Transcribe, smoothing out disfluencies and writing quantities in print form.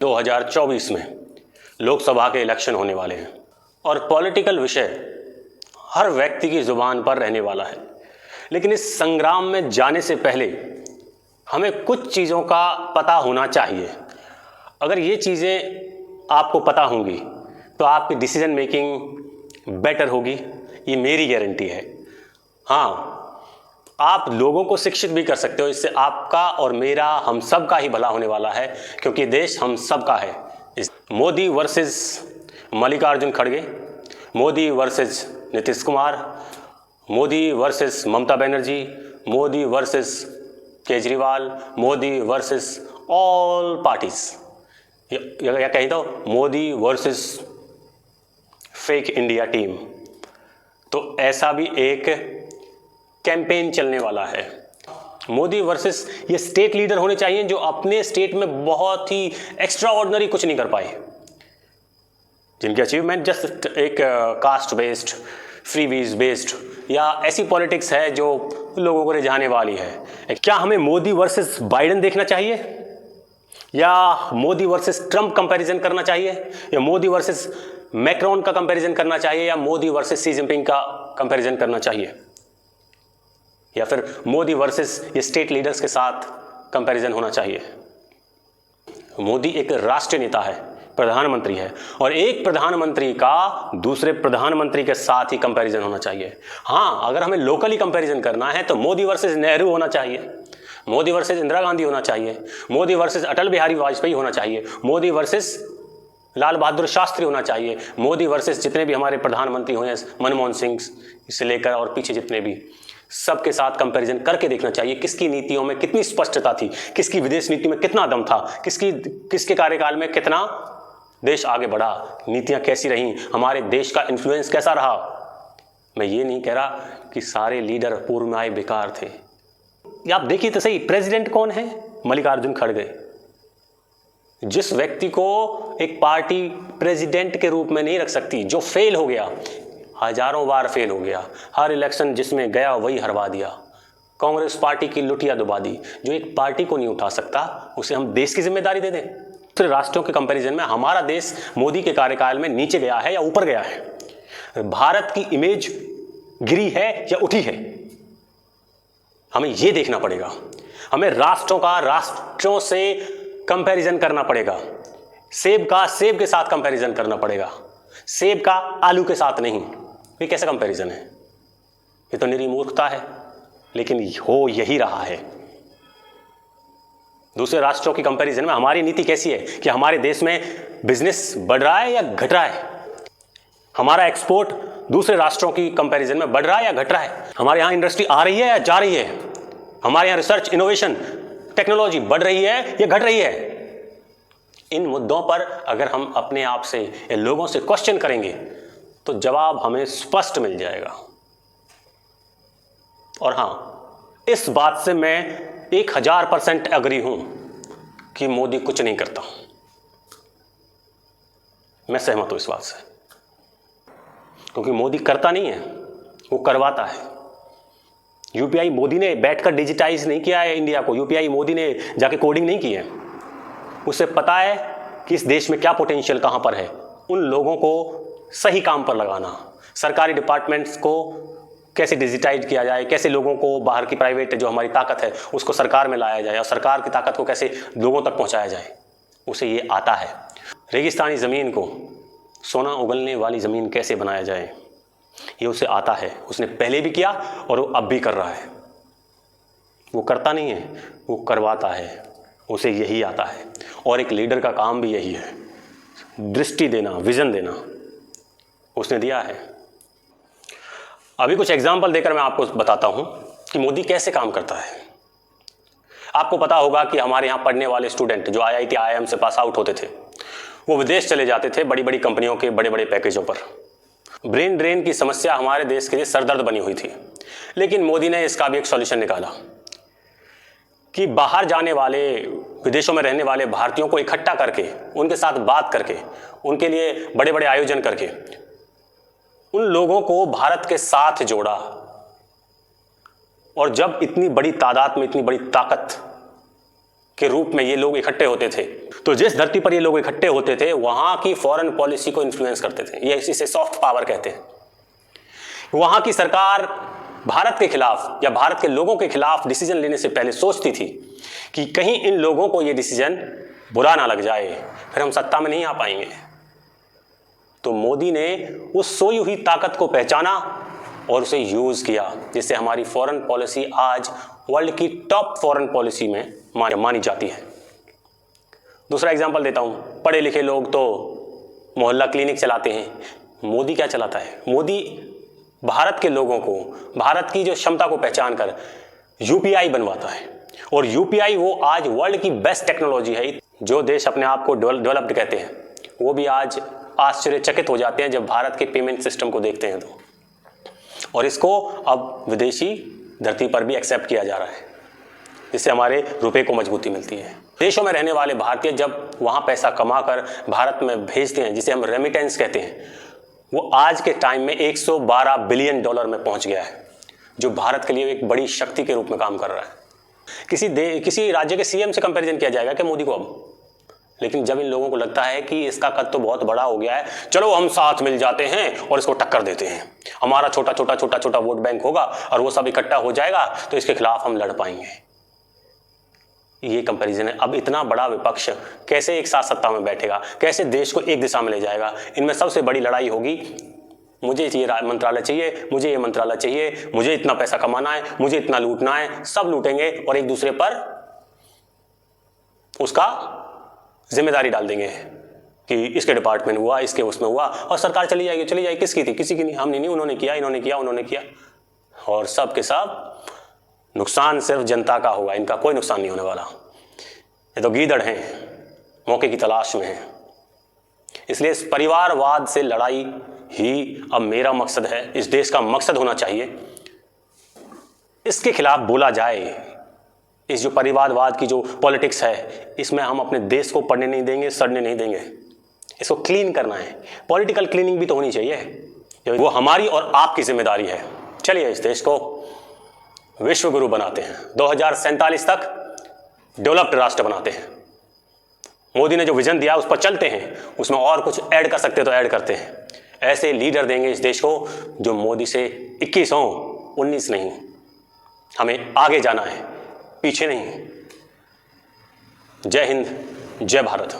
2024 में लोकसभा के इलेक्शन होने वाले हैं और पॉलिटिकल विषय हर व्यक्ति की जुबान पर रहने वाला है। लेकिन इस संग्राम में जाने से पहले हमें कुछ चीज़ों का पता होना चाहिए। अगर ये चीज़ें आपको पता होंगी तो आपकी डिसीजन मेकिंग बेटर होगी, ये मेरी गारंटी है। हाँ, आप लोगों को शिक्षित भी कर सकते हो, इससे आपका और मेरा, हम सब का ही भला होने वाला है, क्योंकि देश हम सब का है। मोदी वर्सेस मल्लिकार्जुन खड़गे, Modi versus Nitish Kumar, Modi versus Mamata Banerjee, Modi versus Kejriwal, Modi versus all parties, या कहीं तो Modi versus fake India team. तो ऐसा भी एक कैंपेन चलने वाला है। मोदी वर्सेस ये स्टेट लीडर होने चाहिए जो अपने स्टेट में बहुत ही एक्स्ट्रा ऑर्डिनरी कुछ नहीं कर पाए, जिनकी अचीवमेंट जस्ट एक कास्ट बेस्ड, फ्रीवीज बेस्ड या ऐसी पॉलिटिक्स है जो लोगों को रिझाने वाली है। क्या हमें मोदी वर्सेस बाइडेन देखना चाहिए, या मोदी वर्सेस ट्रंप कंपैरिजन करना चाहिए, या मोदी वर्सेस मैक्रोन का कंपैरिजन करना चाहिए, या मोदी वर्सेस शी जिनपिंग का कंपैरिजन करना चाहिए, या फिर मोदी वर्सेस ये स्टेट लीडर्स के साथ कंपैरिजन होना चाहिए? मोदी एक राष्ट्रीय नेता है, प्रधानमंत्री है, और एक प्रधानमंत्री का दूसरे प्रधानमंत्री के साथ ही कंपैरिजन होना चाहिए। हाँ, अगर हमें लोकली कंपैरिजन करना है तो मोदी वर्सेस नेहरू होना चाहिए, मोदी वर्सेस इंदिरा गांधी होना चाहिए, मोदी वर्सेस अटल बिहारी वाजपेयी होना चाहिए, मोदी वर्सेस लाल बहादुर शास्त्री होना चाहिए, मोदी वर्सेस जितने भी हमारे प्रधानमंत्री हुए हैं, मनमोहन सिंह से लेकर और पीछे जितने भी, सबके साथ कंपैरिजन करके देखना चाहिए किसकी नीतियों में कितनी स्पष्टता थी, किसकी विदेश नीति में कितना दम था, किसके कार्यकाल में कितना देश आगे बढ़ा, नीतियां कैसी रहीं, हमारे देश का इन्फ्लुएंस कैसा रहा। मैं ये नहीं कह रहा कि सारे लीडर पूर्व में आए बेकार थे। आप देखिए तो सही, प्रेसिडेंट कौन है? मल्लिकार्जुन खड़गे। जिस व्यक्ति को एक पार्टी प्रेसिडेंट के रूप में नहीं रख सकती, जो फेल हो गया, हजारों बार फेल हो गया, हर इलेक्शन जिसमें गया वही हरवा दिया, कांग्रेस पार्टी की लुटिया दुबा दी, जो एक पार्टी को नहीं उठा सकता उसे हम देश की जिम्मेदारी दे दें? दूसरे राष्ट्रों के कंपैरिजन में हमारा देश मोदी के कार्यकाल में नीचे गया है या ऊपर गया है? भारत की इमेज गिरी है या उठी है? हमें यह देखना पड़ेगा। हमें राष्ट्रों से कंपैरिजन करना पड़ेगा। सेब का सेब के साथ कंपैरिजन करना पड़ेगा, सेब का आलू के साथ नहीं। ये कैसा कंपैरिजन है? ये तो निरी मूर्खता है, लेकिन हो यही रहा है। दूसरे राष्ट्रों की कंपैरिजन में हमारी नीति कैसी है कि हमारे देश में बिजनेस बढ़ रहा है या घट रहा है? हमारा एक्सपोर्ट दूसरे राष्ट्रों की कंपैरिजन में बढ़ रहा है या घट रहा है? हमारे यहाँ इंडस्ट्री आ रही है या जा रही है? हमारे यहाँ रिसर्च, इनोवेशन, टेक्नोलॉजी बढ़ रही है या घट रही है? इन मुद्दों पर अगर हम अपने आप से या लोगों से क्वेश्चन करेंगे तो जवाब हमें स्पष्ट मिल जाएगा। और हां, इस बात से मैं 1000% एग्री हूं कि मोदी कुछ नहीं करता। मैं सहमत हूं इस बात से, क्योंकि मोदी करता नहीं है, वो करवाता है। यूपीआई मोदी ने बैठकर डिजिटाइज नहीं किया है इंडिया को, यूपीआई मोदी ने जाके कोडिंग नहीं की है। उसे पता है कि इस देश में क्या पोटेंशियल कहां पर है, उन लोगों को सही काम पर लगाना, सरकारी डिपार्टमेंट्स को कैसे डिजिटाइज किया जाए, कैसे लोगों को बाहर की प्राइवेट जो हमारी ताकत है उसको सरकार में लाया जाए, और सरकार की ताकत को कैसे लोगों तक पहुंचाया जाए, उसे ये आता है। रेगिस्तानी ज़मीन को सोना उगलने वाली ज़मीन कैसे बनाया जाए, ये उसे आता है। उसने पहले भी किया और वो अब भी कर रहा है। वो करता नहीं है, वो करवाता है, उसे यही आता है। और एक लीडर का काम भी यही है, दृष्टि देना, विजन देना। उसने दिया है। अभी कुछ एग्जाम्पल देकर मैं आपको बताता हूं कि मोदी कैसे काम करता है। आपको पता होगा कि हमारे यहाँ पढ़ने वाले स्टूडेंट जो IIT IIM से पास आउट होते थे, वो विदेश चले जाते थे बड़ी बड़ी कंपनियों के बड़े बड़े पैकेजों पर। ब्रेन ड्रेन की समस्या हमारे देश के लिए सरदर्द बनी हुई थी, लेकिन मोदी ने इसका भी एक सॉल्यूशन निकाला कि बाहर जाने वाले, विदेशों में रहने वाले भारतीयों को इकट्ठा करके, उनके साथ बात करके, उनके लिए बड़े बड़े आयोजन करके उन लोगों को भारत के साथ जोड़ा। और जब इतनी बड़ी तादाद में, इतनी बड़ी ताकत के रूप में ये लोग इकट्ठे होते थे। तो जिस धरती पर ये लोग इकट्ठे होते थे वहां की फॉरेन पॉलिसी को इन्फ्लुएंस करते थे। ये इसे सॉफ्ट पावर कहते हैं। वहां की सरकार भारत के खिलाफ या भारत के लोगों के खिलाफ डिसीजन लेने से पहले सोचती थी कि कहीं इन लोगों को ये डिसीजन बुरा ना लग जाए, फिर हम सत्ता में नहीं आ पाएंगे। तो मोदी ने उस सोई हुई ताकत को पहचाना और उसे यूज किया, जिससे हमारी फॉरेन पॉलिसी आज वर्ल्ड की टॉप फॉरेन पॉलिसी में मानी जाती है। दूसरा एग्जांपल देता हूं, पढ़े लिखे लोग तो मोहल्ला क्लिनिक चलाते हैं। मोदी क्या चलाता है? मोदी भारत के लोगों को, भारत की जो क्षमता को पहचान कर यूपीआई बनवाता है। और यूपीआई वो आज वर्ल्ड की बेस्ट टेक्नोलॉजी है। जो देश अपने आप को डेवलप्ड कहते हैं वो भी आज आश्चर्यचकित हो जाते हैं जब भारत के पेमेंट सिस्टम को देखते हैं। तो और इसको अब विदेशी धरती पर भी एक्सेप्ट किया जा रहा है, जिससे हमारे रुपए को मजबूती मिलती है। देशों में रहने वाले भारतीय जब वहाँ पैसा कमाकर भारत में भेजते हैं, जिसे हम रेमिटेंस कहते हैं, वो आज के टाइम में 112 बिलियन डॉलर में पहुंच गया है, जो भारत के लिए एक बड़ी शक्ति के रूप में काम कर रहा है। किसी राज्य के सीएम से कंपैरिजन किया जाएगा क्या मोदी को अब? लेकिन जब इन लोगों को लगता है कि इसका कद तो बहुत बड़ा हो गया है, चलो हम साथ मिल जाते हैं और इसको टक्कर देते हैं, हमारा छोटा छोटा वोट बैंक होगा और वो सब इकट्ठा हो जाएगा तो इसके खिलाफ हम लड़ पाएंगे। ये कंपैरिजन है। अब इतना बड़ा विपक्ष कैसे एक साथ सत्ता में बैठेगा, कैसे देश को एक दिशा में ले जाएगा? इनमें सबसे बड़ी लड़ाई होगी, मुझे ये मंत्रालय चाहिए, मुझे ये मंत्रालय चाहिए, मुझे इतना पैसा कमाना है, मुझे इतना लूटना है। सब लूटेंगे और एक दूसरे पर उसका जिम्मेदारी डाल देंगे कि इसके डिपार्टमेंट हुआ, इसके उसमें हुआ, और सरकार चली जाएगी। किसकी थी? किसी की नहीं। हमने नहीं, उन्होंने किया, इन्होंने किया, और सब के सब नुकसान सिर्फ जनता का होगा, इनका कोई नुकसान नहीं होने वाला। ये तो गीदड़ हैं, मौके की तलाश में हैं। इसलिए इस परिवारवाद से लड़ाई ही अब मेरा मकसद है, इस देश का मकसद होना चाहिए। इसके खिलाफ बोला जाए। इस जो परिवारवाद की जो पॉलिटिक्स है, इसमें हम अपने देश को पढ़ने नहीं देंगे, सड़ने नहीं देंगे। इसको क्लीन करना है। पॉलिटिकल क्लीनिंग भी तो होनी चाहिए, वो हमारी और आपकी जिम्मेदारी है। चलिए इस देश को विश्व गुरु बनाते हैं, 2047 तक डेवलप्ड राष्ट्र बनाते हैं। मोदी ने जो विजन दिया उस पर चलते हैं, उसमें और कुछ ऐड कर सकते तो ऐड करते हैं। ऐसे लीडर देंगे इस देश को जो मोदी से 21 हों, 19 नहीं। हमें आगे जाना है, पीछे नहीं। जय हिंद, जय भारत।